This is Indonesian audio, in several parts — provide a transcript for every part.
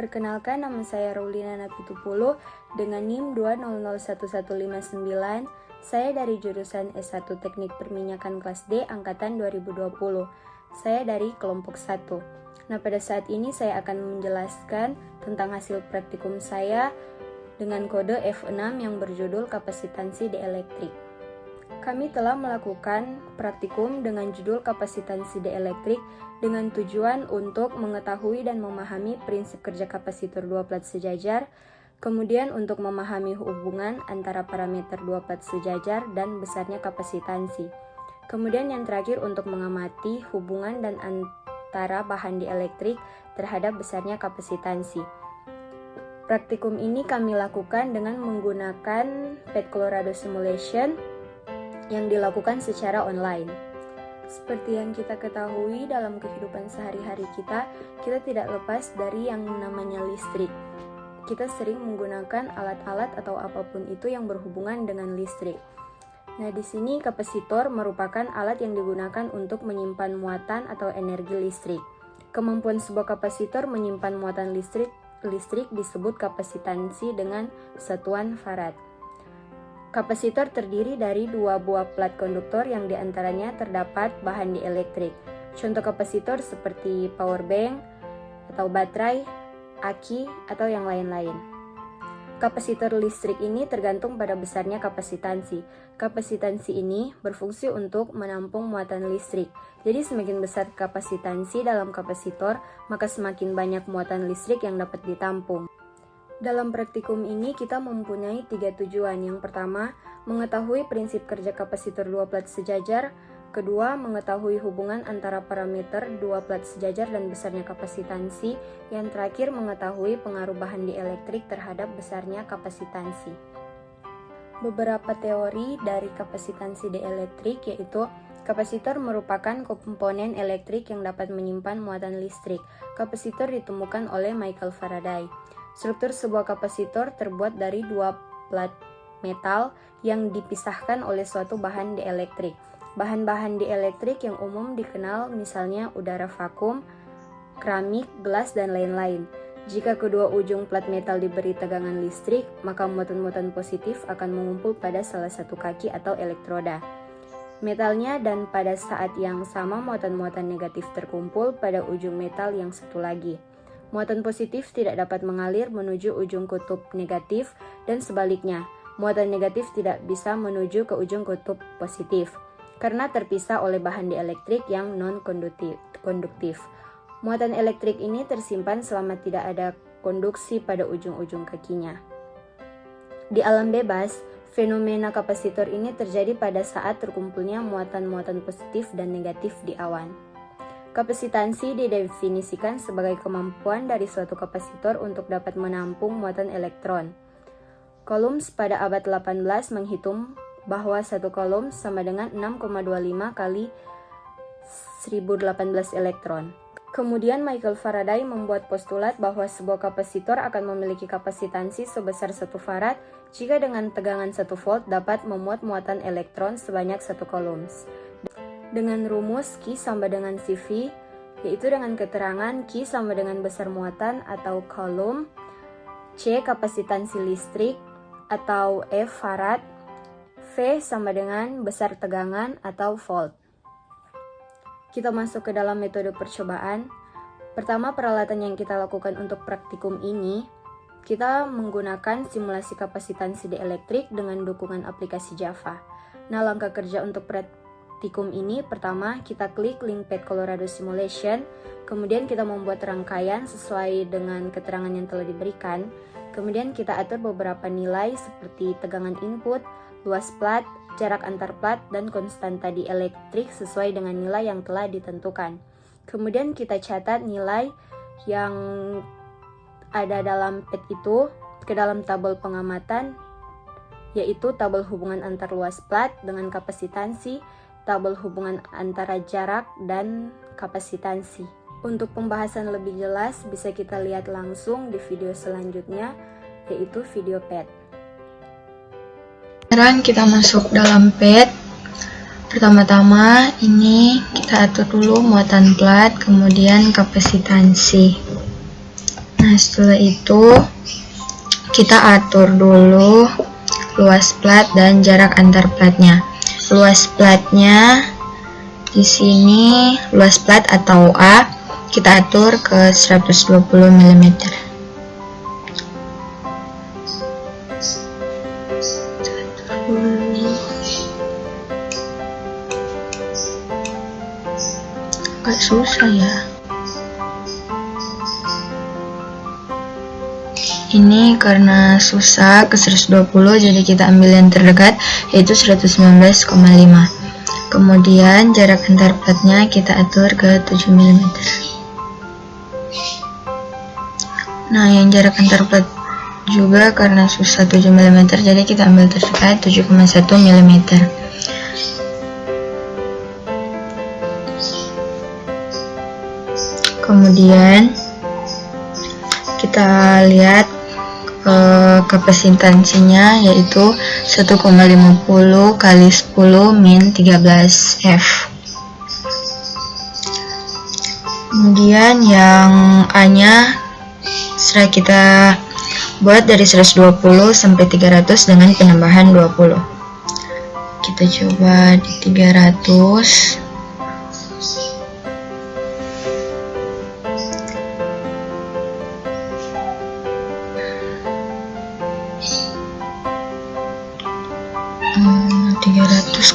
Perkenalkan, nama saya Raulina Napitupulu dengan NIM 2001159. Saya dari jurusan S1 Teknik Perminyakan kelas D angkatan 2020. Saya dari kelompok 1. Nah, pada saat ini saya akan menjelaskan tentang hasil praktikum saya dengan kode F6 yang berjudul kapasitansi dielektrik. Kami telah melakukan praktikum dengan judul kapasitansi dielektrik dengan tujuan untuk mengetahui dan memahami prinsip kerja kapasitor dua plat sejajar, kemudian untuk memahami hubungan antara parameter dua plat sejajar dan besarnya kapasitansi. Kemudian yang terakhir untuk mengamati hubungan dan antara bahan dielektrik terhadap besarnya kapasitansi. Praktikum ini kami lakukan dengan menggunakan PET Colorado Simulation yang dilakukan secara online. Seperti yang kita ketahui dalam kehidupan sehari-hari kita tidak lepas dari yang namanya listrik. Kita sering menggunakan alat-alat atau apapun itu yang berhubungan dengan listrik. Nah, di sini kapasitor merupakan alat yang digunakan untuk menyimpan muatan atau energi listrik. Kemampuan sebuah kapasitor menyimpan muatan listrik disebut kapasitansi dengan satuan farad. Kapasitor terdiri dari dua buah plat konduktor yang diantaranya terdapat bahan dielektrik. Contoh kapasitor seperti power bank atau baterai, aki, atau yang lain-lain. Kapasitor listrik ini tergantung pada besarnya kapasitansi. Kapasitansi ini berfungsi untuk menampung muatan listrik. Jadi semakin besar kapasitansi dalam kapasitor, maka semakin banyak muatan listrik yang dapat ditampung. Dalam praktikum ini kita mempunyai 3 tujuan. Yang pertama, mengetahui prinsip kerja kapasitor dua plat sejajar. Kedua, mengetahui hubungan antara parameter dua plat sejajar dan besarnya kapasitansi. Yang terakhir, mengetahui pengaruh bahan dielektrik terhadap besarnya kapasitansi. Beberapa teori dari kapasitansi dielektrik yaitu kapasitor merupakan komponen elektrik yang dapat menyimpan muatan listrik. Kapasitor ditemukan oleh Michael Faraday. Struktur sebuah kapasitor terbuat dari dua plat metal yang dipisahkan oleh suatu bahan dielektrik. Bahan-bahan dielektrik yang umum dikenal misalnya udara vakum, keramik, gelas, dan lain-lain. Jika kedua ujung plat metal diberi tegangan listrik, maka muatan-muatan positif akan mengumpul pada salah satu kaki atau elektroda metalnya, dan pada saat yang sama muatan-muatan negatif terkumpul pada ujung metal yang satu lagi. Muatan positif tidak dapat mengalir menuju ujung kutub negatif dan sebaliknya, muatan negatif tidak bisa menuju ke ujung kutub positif karena terpisah oleh bahan dielektrik yang non-konduktif. Muatan elektrik ini tersimpan selama tidak ada konduksi pada ujung-ujung kakinya. Di alam bebas, fenomena kapasitor ini terjadi pada saat terkumpulnya muatan-muatan positif dan negatif di awan. Kapasitansi didefinisikan sebagai kemampuan dari suatu kapasitor untuk dapat menampung muatan elektron. Coulombs pada abad 18 menghitung bahwa satu coulomb sama dengan 6,25 kali 1018 elektron. Kemudian Michael Faraday membuat postulat bahwa sebuah kapasitor akan memiliki kapasitansi sebesar 1 farad jika dengan tegangan 1 volt dapat memuat muatan elektron sebanyak 1 coulombs. Dengan rumus Q sama dengan CV, yaitu dengan keterangan Q sama dengan besar muatan atau coulomb, C kapasitansi listrik atau F farad, V sama dengan besar tegangan atau volt. Kita masuk ke dalam metode percobaan. Pertama, peralatan yang kita lakukan untuk praktikum ini, kita menggunakan simulasi kapasitansi dielektrik dengan dukungan aplikasi Java. Nah, langkah kerja untuk praktikum ini, pertama kita klik link PET Colorado Simulation, kemudian kita membuat rangkaian sesuai dengan keterangan yang telah diberikan, kemudian kita atur beberapa nilai seperti tegangan input, luas plat, jarak antar plat, dan konstanta dielektrik sesuai dengan nilai yang telah ditentukan. Kemudian kita catat nilai yang ada dalam PET itu ke dalam tabel pengamatan, yaitu tabel hubungan antar luas plat dengan kapasitansi, tabel hubungan antara jarak dan kapasitansi. Untuk pembahasan lebih jelas bisa kita lihat langsung di video selanjutnya, yaitu video PET. Sekarang kita masuk dalam PET. Pertama-tama ini kita atur dulu muatan plat, kemudian kapasitansi. Nah, setelah itu kita atur dulu luas plat dan jarak antar platnya. Luas platnya di sini, luas plat atau A, kita atur ke 120 mm. Agak susah ya. Ini karena susah ke 120, jadi kita ambil yang terdekat, yaitu 119,5. Kemudian jarak antar platnya kita atur ke 7 mm. Nah, yang jarak antar plat juga karena susah 7 mm, jadi kita ambil terdekat 7,1 mm. Kemudian kita lihat kapasitansinya, yaitu 1,50 kali 10 min 13 F. Kemudian yang A nya setelah kita buat dari 120 sampai 300 dengan penambahan 20. Kita coba di 300.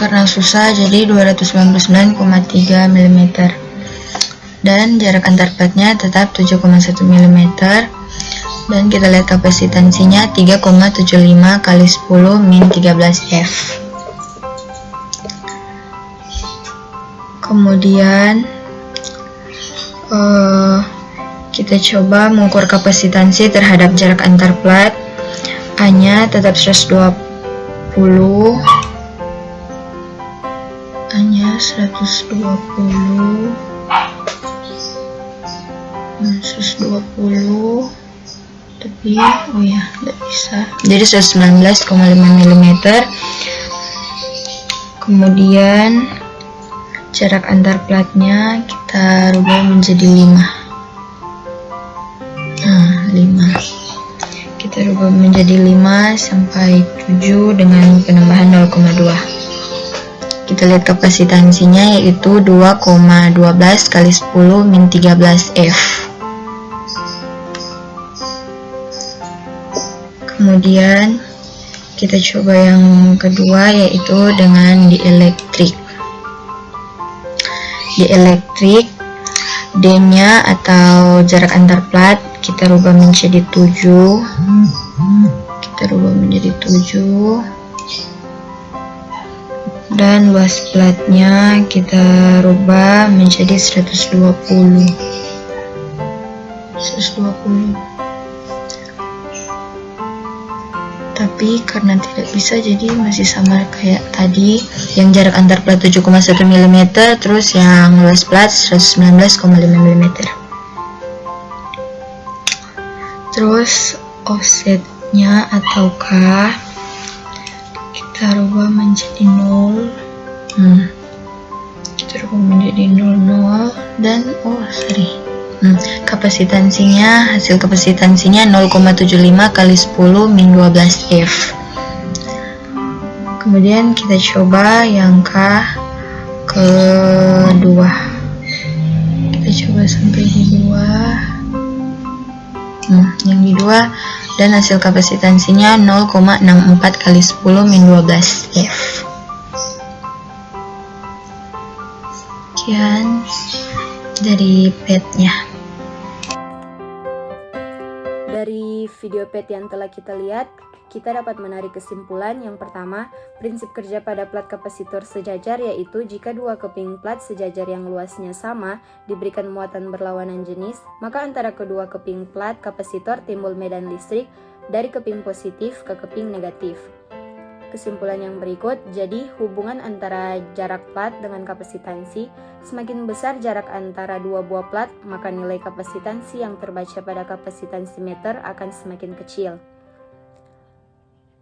Karena susah, jadi 299,3 mm. Dan jarak antar platnya tetap 7,1 mm. Dan kita lihat kapasitansinya 3,75 kali 10 min 13 F. Kemudian kita coba mengukur kapasitansi terhadap jarak antar plat. A nya tetap 120, hanya 120, tapi oh ya nggak bisa, jadi 119,5 mm. Kemudian jarak antar platnya kita rubah menjadi 5. Nah, 5 kita rubah menjadi 5 sampai 7 dengan penambahan 0,2. Kita lihat kapasitansinya, yaitu 2,12 kali 10 min 13 F. Kemudian kita coba yang kedua, yaitu dengan dielektrik. Dielektrik, D nya atau jarak antar plat kita rubah menjadi 7. Kita rubah menjadi 7. Dan luas platnya kita rubah menjadi 120. Tapi karena tidak bisa, jadi masih sama kayak tadi, yang jarak antar plat 7,1 mm, terus yang luas plat 119,5 mm. Terus offsetnya ataukah kita rubah menjadi 0. Kita rubah menjadi 00 dan kapasitansinya, hasil kapasitansinya 0,75 kali 10 min 12 F. Kemudian kita coba yang kedua. Kita coba sampai di 2. Yang di 2, dan hasil kapasitansinya 0,64 kali 10 min 12 F. Sekian dari PET-nya. Dari video PET yang telah kita lihat, kita dapat menarik kesimpulan. Yang pertama, prinsip kerja pada plat kapasitor sejajar, yaitu jika dua keping plat sejajar yang luasnya sama diberikan muatan berlawanan jenis, maka antara kedua keping plat kapasitor timbul medan listrik dari keping positif ke keping negatif. Kesimpulan yang berikut, jadi hubungan antara jarak plat dengan kapasitansi, semakin besar jarak antara dua buah plat, maka nilai kapasitansi yang terbaca pada kapasitansi meter akan semakin kecil.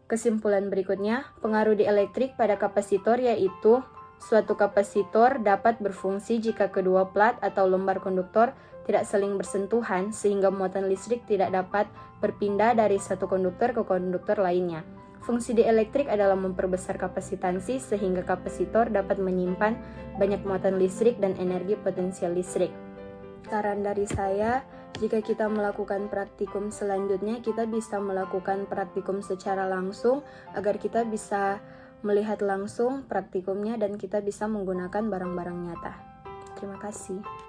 Kesimpulan berikutnya, pengaruh dielektrik pada kapasitor, yaitu suatu kapasitor dapat berfungsi jika kedua plat atau lembar konduktor tidak saling bersentuhan sehingga muatan listrik tidak dapat berpindah dari satu konduktor ke konduktor lainnya. Fungsi dieelektrik adalah memperbesar kapasitansi sehingga kapasitor dapat menyimpan banyak muatan listrik dan energi potensial listrik. Saran dari saya, jika kita melakukan praktikum selanjutnya, kita bisa melakukan praktikum secara langsung agar kita bisa melihat langsung praktikumnya dan kita bisa menggunakan barang-barang nyata. Terima kasih.